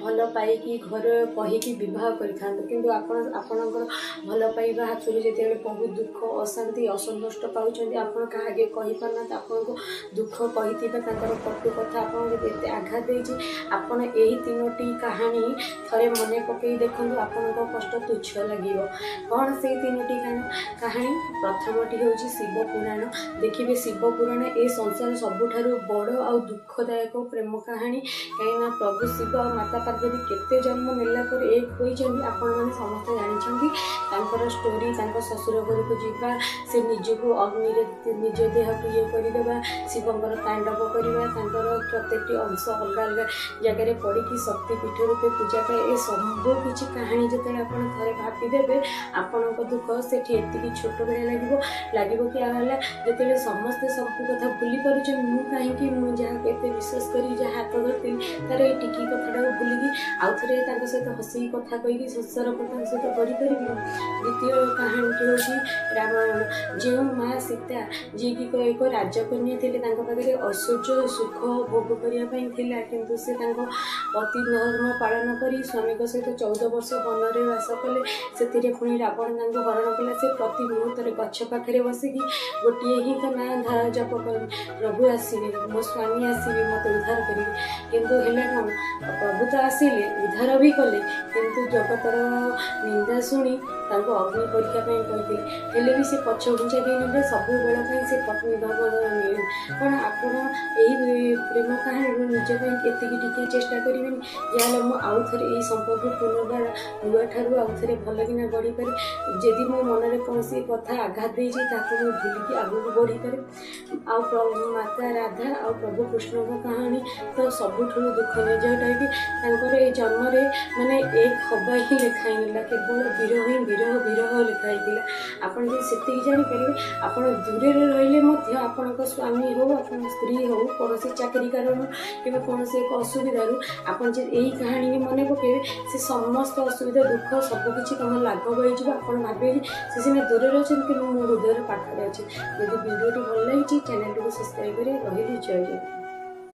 भल पाई घर कहीकि बहुत किंतु आपणकर भल पाइबा हाथ जो बहुत दुख अशांति असंतुष्ट पाँच आप क्या कहीपारना आपन को दुख कही कटु कथा आपत आघात देती आपड़ यही 3टी कहानी थे मन पकई देखूँ आपण कष्ट तुच्छ लगे कौन से 3टी कहानी प्रथमटी हूँ शिव पुराण देखिए शिव पुराण ए संसार सबुठ बड़ आ दुखदायक प्रेम कहानी कहीं प्रभु शिव और माता पार्वती केते जन्म नेला पर एक होती आपण मैंने समस्ते जानते स्टोरी ससुर घर को जीवा से निजको अग्नि निज देह को ये करदे शिवंर तांडव करवा प्रत्येक अंश अलग अलग जगह पड़ी शक्ति पीठ रूपे पूजा पाए ये सबू किसी कहानी जो थे भापीदे आपण दुख से छोट भाया लगे कि जो समस्ते सब कथा भूली पार्छ मुझे जहाँ विश्वास कर जहाँ हाथ धरती तार ये टिकी कथटा भूलिकी आउ थे सहित हसिकी कथा कहीकि संसार कथा सहित करी द्वितीय कहानी हूँ रामायण जो माँ सीता जी की एक राजकन्या थे पाखे ऐश्वर्य सुख भोग करने किंतु से पति धर्म पालन कर स्वामी सहित 14 वर्ष वन में बास कले से पुणी रावण हरण कला से प्रति मुहूर्त गछ पाखे बसिकी गोटे ही तो ना धारा जप कर प्रभु आसवे मो स्वामी आसवे मत उद्धार करेंगे किंतु हेले कौन प्रभु तो आसिले उद्धार भी कले किंतु जगतर निंदा शुणी अग्नि परीक्षा कहते हेले भी से पछ घुंचा देने सब बेल से पत्नी भाव मिले कौन आपड़ यही प्रेम कहानी निजक टे चेष्टा करें जहाँ मुझे आउ थे यही संपर्क पुनर्बार नुआ ठार आउ थे भल कि बढ़ी पारे जदि मो मन में कौन सी कथा आघात देती भूलिकी आगू बढ़ी पारे आउ प्रभु माता राधा और प्रभु कृष्ण कहानी तो सबुठ दुख नहीं जोटा कि ये जन्म माने एक हवा ही लिखाई ना केवल विरह ही विरह विरह लिखाई आपड़ जो से जापर आप दूर रही आपण स्वामी हो आप स्त्री हो कौन चाकरी कारण कि कौन एक असुविधार आप यही कहानी मन पकड़े से समस्त असुविधा दुख सबकि तुम लाघव हो आप भावे से सीना दूर अच्छे कि मो हृदय पाखे अच्छे यदि वीडियो भल लगी चैनल को सब्सक्राइब करें रही जय जय।